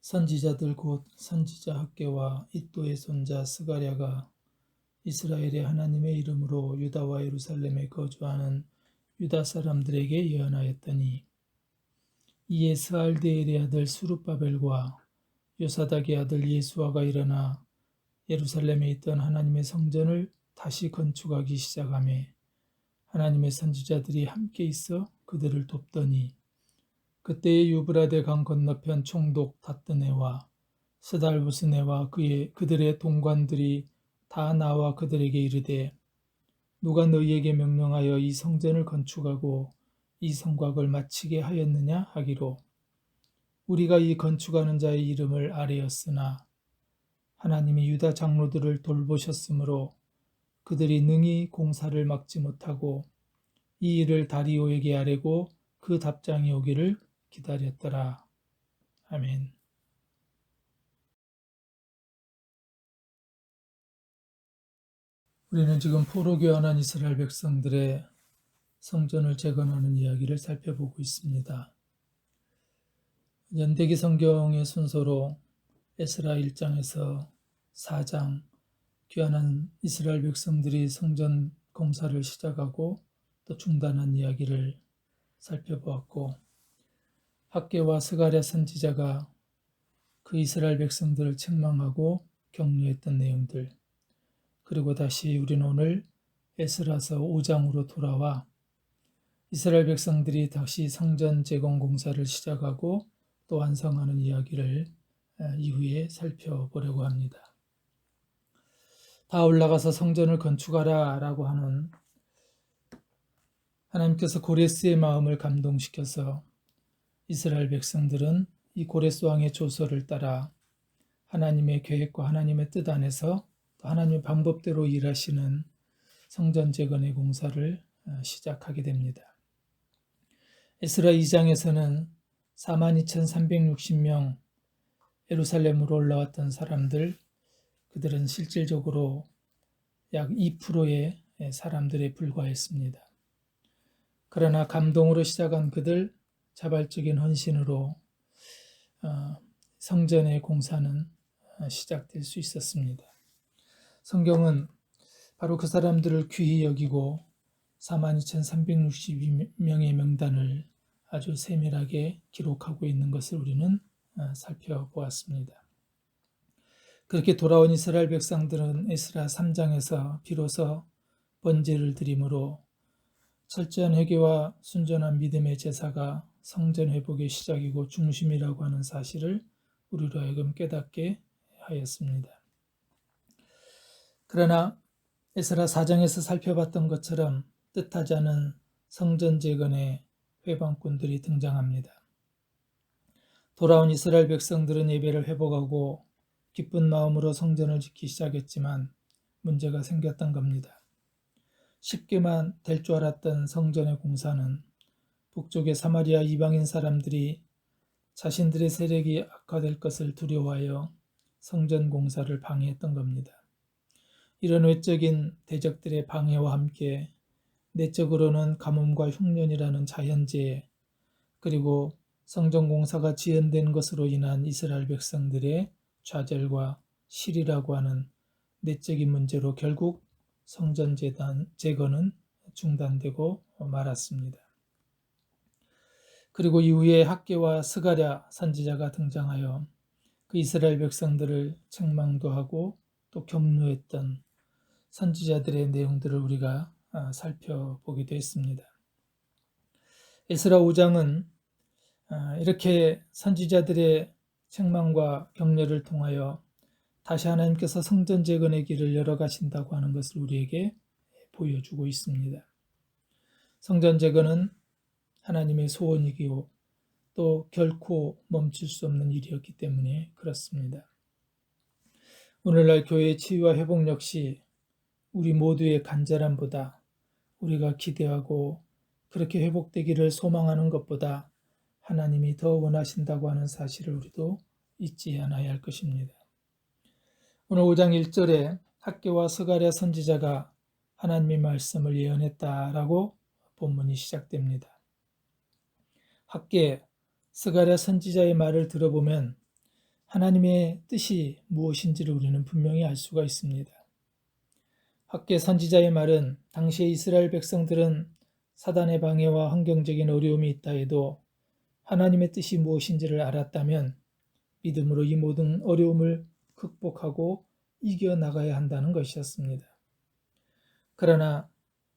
선지자들 곧 선지자 학개와 이또의 손자 스가랴가 이스라엘의 하나님의 이름으로 유다와 예루살렘에 거주하는 유다 사람들에게 예언하였더니, 이에 스알디엘의 아들 수룹바벨과 요사닥의 아들 예수아가 일어나 예루살렘에 있던 하나님의 성전을 다시 건축하기 시작하며 하나님의 선지자들이 함께 있어 그들을 돕더니, 그때의 유브라데 강 건너편 총독 다뜨네와 스달보스네와 그들의 동관들이 다 나와 그들에게 이르되, 누가 너희에게 명령하여 이 성전을 건축하고 이 성곽을 마치게 하였느냐 하기로, 우리가 이 건축하는 자의 이름을 아뢰었으나 하나님이 유다 장로들을 돌보셨으므로 그들이 능히 공사를 막지 못하고 이 일을 다리오에게 아뢰고 그 답장이 오기를 기다렸더라. 아멘. 우리는 지금 포로 귀환한 이스라엘 백성들의 성전을 재건하는 이야기를 살펴보고 있습니다. 연대기 성경의 순서로 에스라 1장에서 4장, 귀환한 이스라엘 백성들이 성전 공사를 시작하고 또 중단한 이야기를 살펴보았고, 학개와 스가랴 선지자가 그 이스라엘 백성들을 책망하고 격려했던 내용들, 그리고 다시 우리는 오늘 에스라서 5장으로 돌아와 이스라엘 백성들이 다시 성전 재건 공사를 시작하고 또 완성하는 이야기를 이후에 살펴보려고 합니다. 다 올라가서 성전을 건축하라 라고 하는 하나님께서 고레스의 마음을 감동시켜서 이스라엘 백성들은 이 고레스 왕의 조서를 따라 하나님의 계획과 하나님의 뜻 안에서 또 하나님의 방법대로 일하시는 성전 재건의 공사를 시작하게 됩니다. 에스라 2장에서는 42,360명 예루살렘으로 올라왔던 사람들, 그들은 실질적으로 약 2%의 사람들에 불과했습니다. 그러나 감동으로 시작한 그들, 자발적인 헌신으로 성전의 공사는 시작될 수 있었습니다. 성경은 바로 그 사람들을 귀히 여기고 42,362명의 명단을 아주 세밀하게 기록하고 있는 것을 우리는 살펴보았습니다. 그렇게 돌아온 이스라엘 백성들은 에스라 3장에서 비로소 번제를 드림으로 철저한 회개와 순전한 믿음의 제사가 성전 회복의 시작이고 중심이라고 하는 사실을 우리로 하여금 깨닫게 하였습니다. 그러나 에스라 4장에서 살펴봤던 것처럼 뜻하지 않은 성전 재건의 회방꾼들이 등장합니다. 돌아온 이스라엘 백성들은 예배를 회복하고 기쁜 마음으로 성전을 짓기 시작했지만 문제가 생겼던 겁니다. 쉽게만 될 줄 알았던 성전의 공사는 북쪽의 사마리아 이방인 사람들이 자신들의 세력이 악화될 것을 두려워하여 성전 공사를 방해했던 겁니다. 이런 외적인 대적들의 방해와 함께 내적으로는 가뭄과 흉년이라는 자연재해, 그리고 성전 공사가 지연된 것으로 인한 이스라엘 백성들의 좌절과 실이라고 하는 내적인 문제로 결국 성전 재건은 중단되고 말았습니다. 그리고 이후에 학개와 스가랴 선지자가 등장하여 그 이스라엘 백성들을 책망도 하고 또 격려했던 선지자들의 내용들을 우리가 살펴보기도 했습니다. 에스라 5장은 이렇게 선지자들의 책망과 격려를 통하여 다시 하나님께서 성전 재건의 길을 열어가신다고 하는 것을 우리에게 보여주고 있습니다. 성전 재건은 하나님의 소원이기요 또 결코 멈출 수 없는 일이었기 때문에 그렇습니다. 오늘날 교회의 치유와 회복 역시 우리 모두의 간절함보다, 우리가 기대하고 그렇게 회복되기를 소망하는 것보다 하나님이 더 원하신다고 하는 사실을 우리도 잊지 않아야 할 것입니다. 오늘 5장 1절에 학개와 스가랴 선지자가 하나님의 말씀을 예언했다라고 본문이 시작됩니다. 학개, 스가랴 선지자의 말을 들어보면 하나님의 뜻이 무엇인지를 우리는 분명히 알 수가 있습니다. 학개 선지자의 말은 당시의 이스라엘 백성들은 사단의 방해와 환경적인 어려움이 있다 해도 하나님의 뜻이 무엇인지를 알았다면 믿음으로 이 모든 어려움을 극복하고 이겨나가야 한다는 것이었습니다. 그러나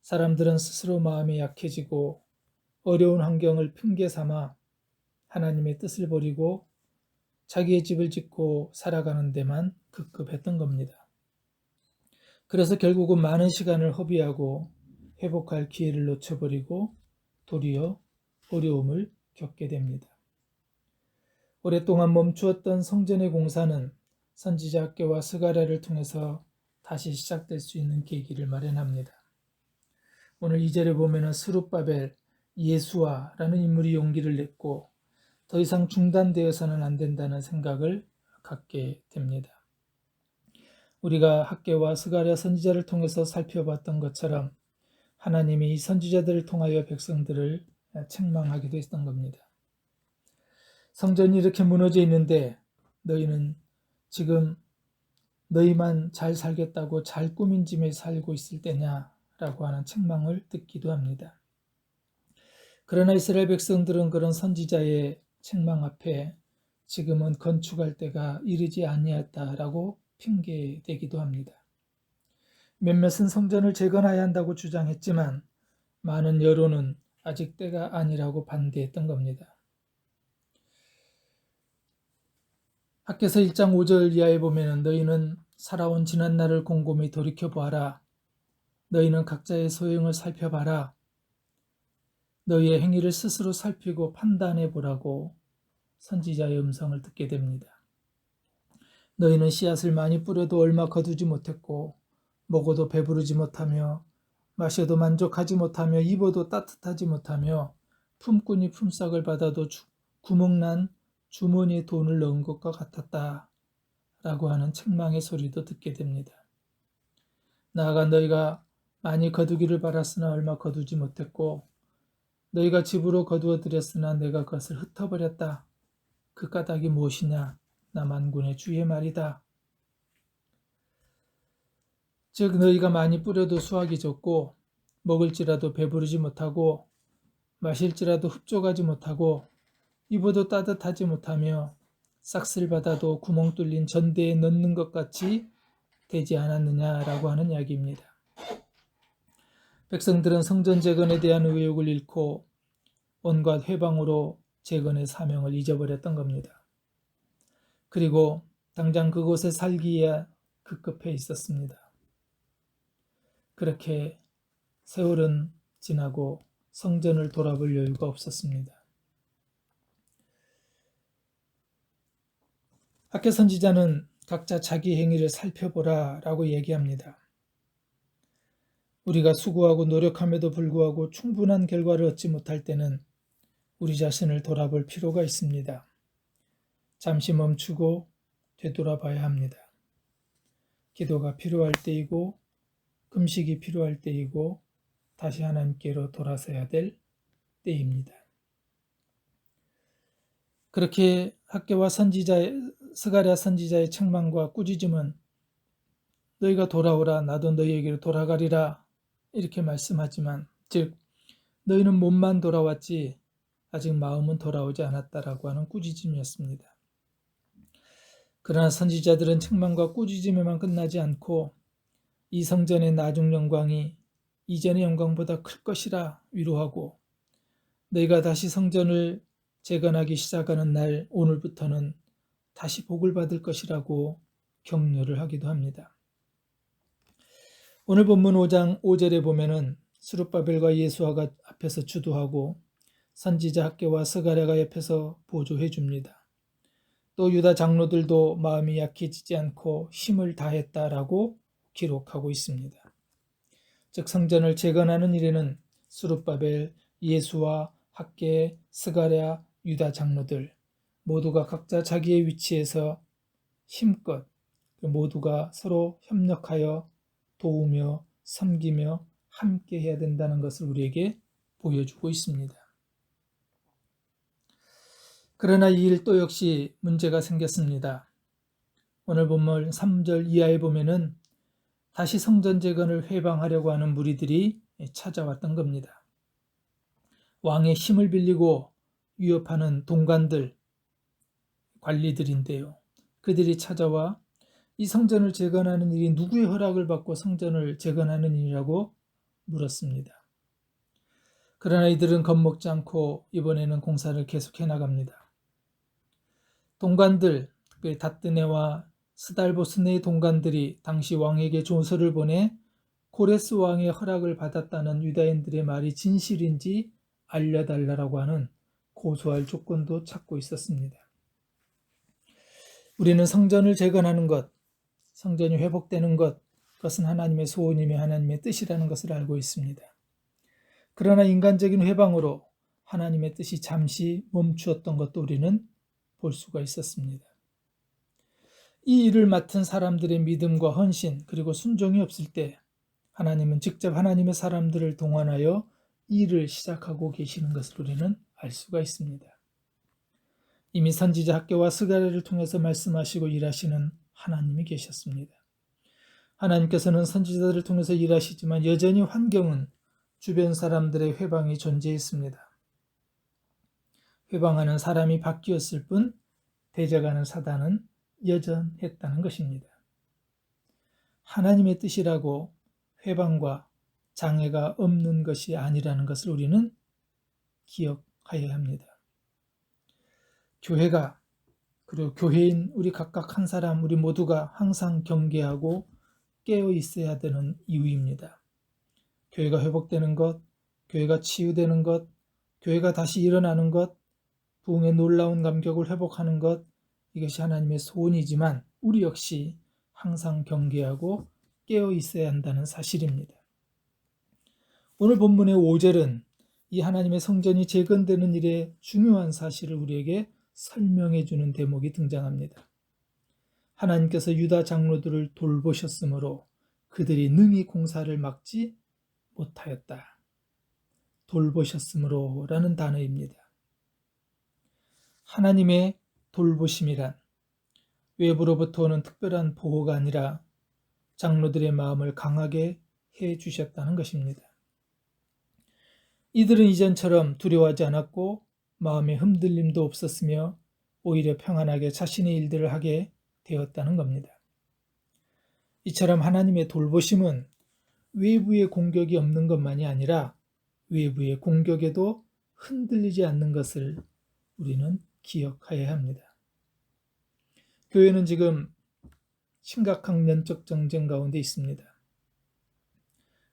사람들은 스스로 마음이 약해지고 어려운 환경을 핑계 삼아 하나님의 뜻을 버리고 자기의 집을 짓고 살아가는 데만 급급했던 겁니다. 그래서 결국은 많은 시간을 허비하고 회복할 기회를 놓쳐버리고 도리어 어려움을 겪게 됩니다. 오랫동안 멈추었던 성전의 공사는 선지자 학개와 스가랴를 통해서 다시 시작될 수 있는 계기를 마련합니다. 오늘 2절에 보면 스룹바벨, 예수아라는 인물이 용기를 냈고 더 이상 중단되어서는 안 된다는 생각을 갖게 됩니다. 우리가 학개와 스가랴 선지자를 통해서 살펴봤던 것처럼 하나님이 이 선지자들을 통하여 백성들을 책망하기도 했던 겁니다. 성전이 이렇게 무너져 있는데 너희는 지금 너희만 잘 살겠다고 잘 꾸민 집에 살고 있을 때냐라고 하는 책망을 듣기도 합니다. 그러나 이스라엘 백성들은 그런 선지자의 책망 앞에 지금은 건축할 때가 이르지 아니하였다라고 핑계대기도 합니다. 몇몇은 성전을 재건해야 한다고 주장했지만 많은 여론은 아직 때가 아니라고 반대했던 겁니다. 학개서 1장 5절 이하에 보면 너희는 살아온 지난날을 곰곰이 돌이켜보아라. 너희는 각자의 소형을 살펴봐라. 너희의 행위를 스스로 살피고 판단해보라고 선지자의 음성을 듣게 됩니다. 너희는 씨앗을 많이 뿌려도 얼마 거두지 못했고 먹어도 배부르지 못하며 마셔도 만족하지 못하며 입어도 따뜻하지 못하며 품꾼이 품삯을 받아도 구멍난 주머니에 돈을 넣은 것과 같았다 라고 하는 책망의 소리도 듣게 됩니다. 나아가 너희가 많이 거두기를 바랐으나 얼마 거두지 못했고 너희가 집으로 거두어 들였으나 내가 그것을 흩어버렸다. 그 까닭이 무엇이냐? 나 만군의 주의 말이다. 즉 너희가 많이 뿌려도 수확이 적고 먹을지라도 배부르지 못하고 마실지라도 흡족하지 못하고 입어도 따뜻하지 못하며 싹쓸 받아도 구멍 뚫린 전대에 넣는 것 같이 되지 않았느냐라고 하는 이야기입니다. 백성들은 성전 재건에 대한 의욕을 잃고 온갖 회방으로 재건의 사명을 잊어버렸던 겁니다. 그리고 당장 그곳에 살기에 급급해 있었습니다. 그렇게 세월은 지나고 성전을 돌아볼 여유가 없었습니다. 학개 선지자는 각자 자기 행위를 살펴보라 라고 얘기합니다. 우리가 수고하고 노력함에도 불구하고 충분한 결과를 얻지 못할 때는 우리 자신을 돌아볼 필요가 있습니다. 잠시 멈추고 되돌아봐야 합니다. 기도가 필요할 때이고 금식이 필요할 때이고 다시 하나님께로 돌아서야 될 때입니다. 그렇게 학개와 스가랴 선지자의 책망과 꾸짖음은 너희가 돌아오라 나도 너희에게로 돌아가리라 이렇게 말씀하지만 즉 너희는 몸만 돌아왔지 아직 마음은 돌아오지 않았다라고 하는 꾸짖음이었습니다. 그러나 선지자들은 책망과 꾸짖음에만 끝나지 않고 이 성전의 나중 영광이 이전의 영광보다 클 것이라 위로하고 너희가 다시 성전을 재건하기 시작하는 날 오늘부터는 다시 복을 받을 것이라고 격려를 하기도 합니다. 오늘 본문 5장 5절에 보면은 스룹바벨과 예수아가 앞에서 주도하고 선지자 학개와 스가랴가 옆에서 보조해 줍니다. 또 유다 장로들도 마음이 약해지지 않고 힘을 다했다라고 기록하고 있습니다. 즉 성전을 재건하는 일에는 스룹바벨, 예수아, 학개, 스가랴, 유다 장로들 모두가 각자 자기의 위치에서 힘껏 모두가 서로 협력하여 도우며 섬기며 함께 해야 된다는 것을 우리에게 보여주고 있습니다. 그러나 이 일 또 역시 문제가 생겼습니다. 오늘 본문 3절 이하에 보면은 다시 성전 재건을 회방하려고 하는 무리들이 찾아왔던 겁니다. 왕의 힘을 빌리고 위협하는 동관들, 관리들인데요. 그들이 찾아와 이 성전을 재건하는 일이 누구의 허락을 받고 성전을 재건하는 일이라고 물었습니다. 그러나 이들은 겁먹지 않고 이번에는 공사를 계속해 나갑니다. 동관들, 특별히 다뜨네와 스달보스네의 동관들이 당시 왕에게 조서를 보내 고레스 왕의 허락을 받았다는 유다인들의 말이 진실인지 알려달라고 하는 고소할 조건도 찾고 있었습니다. 우리는 성전을 재건하는 것, 성전이 회복되는 것, 그것은 하나님의 소원이며 하나님의 뜻이라는 것을 알고 있습니다. 그러나 인간적인 회방으로 하나님의 뜻이 잠시 멈추었던 것도 우리는 볼 수가 있었습니다. 이 일을 맡은 사람들의 믿음과 헌신 그리고 순종이 없을 때 하나님은 직접 하나님의 사람들을 동원하여 일을 시작하고 계시는 것을 우리는 알 수가 있습니다. 이미 선지자 학교와 스가랴를 통해서 말씀하시고 일하시는 하나님이 계셨습니다. 하나님께서는 선지자들을 통해서 일하시지만 여전히 환경은 주변 사람들의 회방이 존재했습니다. 회방하는 사람이 바뀌었을 뿐 대적하는 사단은 여전했다는 것입니다. 하나님의 뜻이라고 회방과 장애가 없는 것이 아니라는 것을 우리는 기억하여야 합니다. 교회가 그리고 교회인 우리 각각 한 사람 우리 모두가 항상 경계하고 깨어 있어야 되는 이유입니다. 교회가 회복되는 것, 교회가 치유되는 것, 교회가 다시 일어나는 것, 부흥의 놀라운 감격을 회복하는 것, 이것이 하나님의 소원이지만 우리 역시 항상 경계하고 깨어 있어야 한다는 사실입니다. 오늘 본문의 5절은 이 하나님의 성전이 재건되는 일의 중요한 사실을 우리에게 설명해 주는 대목이 등장합니다. 하나님께서 유다 장로들을 돌보셨으므로 그들이 능히 공사를 막지 못하였다. 돌보셨으므로 라는 단어입니다. 하나님의 돌보심이란 외부로부터 오는 특별한 보호가 아니라 장로들의 마음을 강하게 해 주셨다는 것입니다. 이들은 이전처럼 두려워하지 않았고 마음의 흔들림도 없었으며 오히려 평안하게 자신의 일들을 하게 되었다는 겁니다. 이처럼 하나님의 돌보심은 외부의 공격이 없는 것만이 아니라 외부의 공격에도 흔들리지 않는 것을 우리는 기억해야 합니다. 교회는 지금 심각한 영적 전쟁 가운데 있습니다.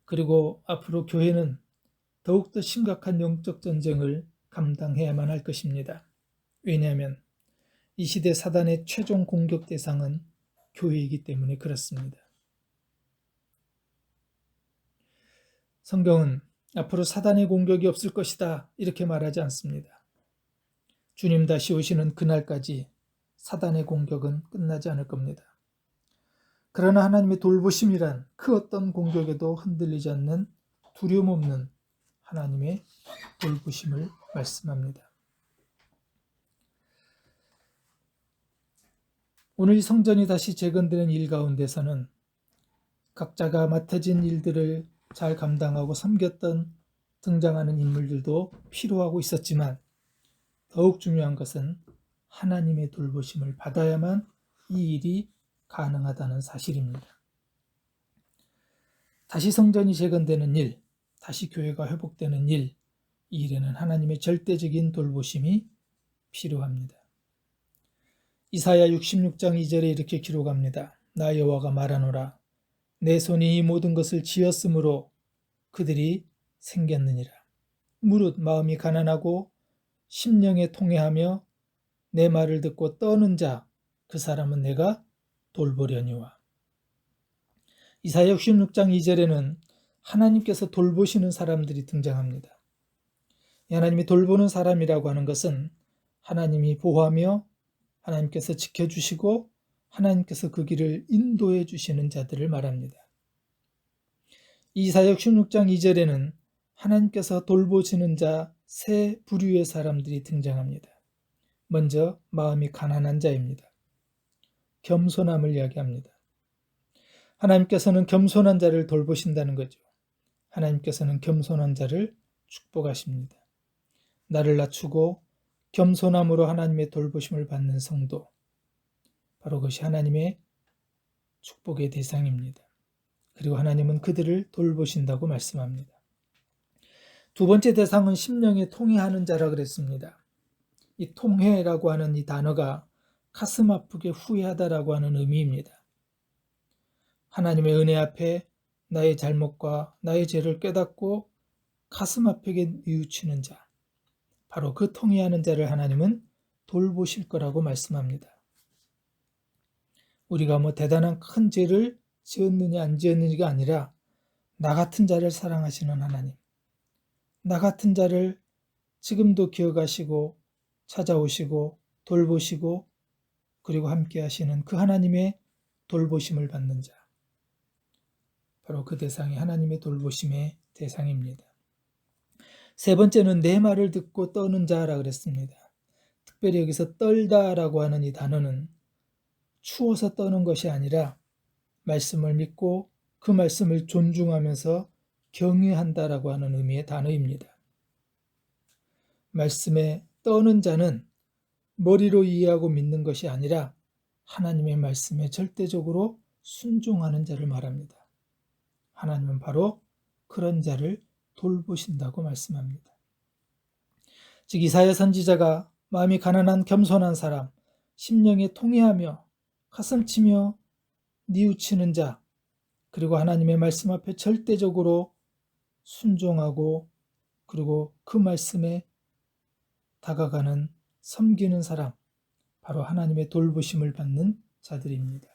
그리고 앞으로 교회는 더욱더 심각한 영적 전쟁을 감당해야만 할 것입니다. 왜냐하면 이 시대 사단의 최종 공격 대상은 교회이기 때문에 그렇습니다. 성경은 앞으로 사단의 공격이 없을 것이다 이렇게 말하지 않습니다. 주님 다시 오시는 그날까지 사단의 공격은 끝나지 않을 겁니다. 그러나 하나님의 돌보심이란 그 어떤 공격에도 흔들리지 않는 두려움 없는 하나님의 돌보심을 말씀합니다. 오늘 이 성전이 다시 재건되는 일 가운데서는 각자가 맡아진 일들을 잘 감당하고 섬겼던 등장하는 인물들도 필요하고 있었지만 더욱 중요한 것은 하나님의 돌보심을 받아야만 이 일이 가능하다는 사실입니다. 다시 성전이 재건되는 일, 다시 교회가 회복되는 일, 이 일에는 하나님의 절대적인 돌보심이 필요합니다. 이사야 66장 2절에 이렇게 기록합니다. 나 여호와가 말하노라. 내 손이 이 모든 것을 지었으므로 그들이 생겼느니라. 무릇 마음이 가난하고 심령에 통회하며 내 말을 듣고 떠는 자, 그 사람은 내가 돌보려니와. 이사야 66장 2절에는 하나님께서 돌보시는 사람들이 등장합니다. 하나님이 돌보는 사람이라고 하는 것은 하나님이 보호하며 하나님께서 지켜주시고 하나님께서 그 길을 인도해 주시는 자들을 말합니다. 이사야 66장 2절에는 하나님께서 돌보시는 자 세 부류의 사람들이 등장합니다. 먼저 마음이 가난한 자입니다. 겸손함을 이야기합니다. 하나님께서는 겸손한 자를 돌보신다는 거죠. 하나님께서는 겸손한 자를 축복하십니다. 나를 낮추고 겸손함으로 하나님의 돌보심을 받는 성도, 바로 그것이 하나님의 축복의 대상입니다. 그리고 하나님은 그들을 돌보신다고 말씀합니다. 두 번째 대상은 심령에 통회하는 자라 그랬습니다. 이 통회라고 하는 이 단어가 가슴 아프게 후회하다라고 하는 의미입니다. 하나님의 은혜 앞에 나의 잘못과 나의 죄를 깨닫고 가슴 아프게 뉘우치는 자, 바로 그 통회하는 자를 하나님은 돌보실 거라고 말씀합니다. 우리가 대단한 큰 죄를 지었느냐 안 지었느냐가 아니라 나 같은 자를 사랑하시는 하나님, 나 같은 자를 지금도 기억하시고 찾아오시고 돌보시고 그리고 함께 하시는 그 하나님의 돌보심을 받는 자, 바로 그 대상이 하나님의 돌보심의 대상입니다. 세 번째는 내 말을 듣고 떠는 자라 그랬습니다. 특별히 여기서 떨다라고 하는 이 단어는 추워서 떠는 것이 아니라 말씀을 믿고 그 말씀을 존중하면서 경외한다라고 하는 의미의 단어입니다. 말씀에 떠는 자는 머리로 이해하고 믿는 것이 아니라 하나님의 말씀에 절대적으로 순종하는 자를 말합니다. 하나님은 바로 그런 자를 돌보신다고 말씀합니다. 즉 이사야 선지자가 마음이 가난한 겸손한 사람, 심령에 통회하며 가슴치며 뉘우치는 자, 그리고 하나님의 말씀 앞에 절대적으로 순종하고 그리고 그 말씀에 다가가는 섬기는 사람, 바로 하나님의 돌보심을 받는 자들입니다.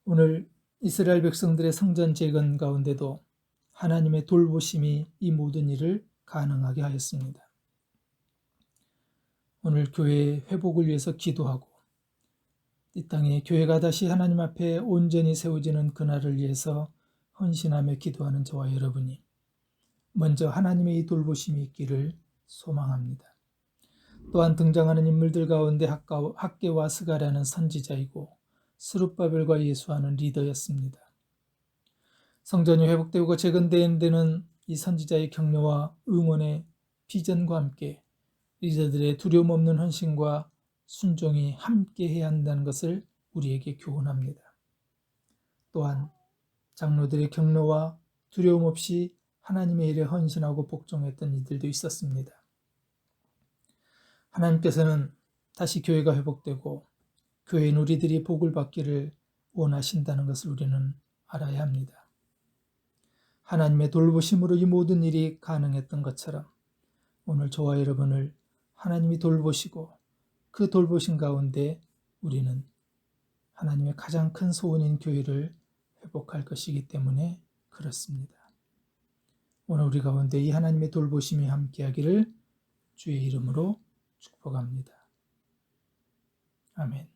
오늘 이스라엘 백성들의 성전 재건 가운데도 하나님의 돌보심이 이 모든 일을 가능하게 하였습니다. 오늘 교회의 회복을 위해서 기도하고 이 땅에 교회가 다시 하나님 앞에 온전히 세워지는 그날을 위해서 헌신하며 기도하는 저와 여러분이 먼저 하나님의 이 돌보심이 있기를 소망합니다. 또한 등장하는 인물들 가운데 학개와 스가랴는 선지자이고 스룹바벨과 예수아는 리더였습니다. 성전이 회복되고 재건되는 데는 이 선지자의 격려와 응원의 비전과 함께 리더들의 두려움 없는 헌신과 순종이 함께 해야 한다는 것을 우리에게 교훈합니다. 또한 장로들의 격려와 두려움 없이 하나님의 일에 헌신하고 복종했던 이들도 있었습니다. 하나님께서는 다시 교회가 회복되고 교회인 우리들이 복을 받기를 원하신다는 것을 우리는 알아야 합니다. 하나님의 돌보심으로 이 모든 일이 가능했던 것처럼 오늘 저와 여러분을 하나님이 돌보시고 그 돌보심 가운데 우리는 하나님의 가장 큰 소원인 교회를 회복할 것이기 때문에 그렇습니다. 오늘 우리 가운데 이 하나님의 돌보심이 함께하기를 주의 이름으로 축복합니다. 아멘.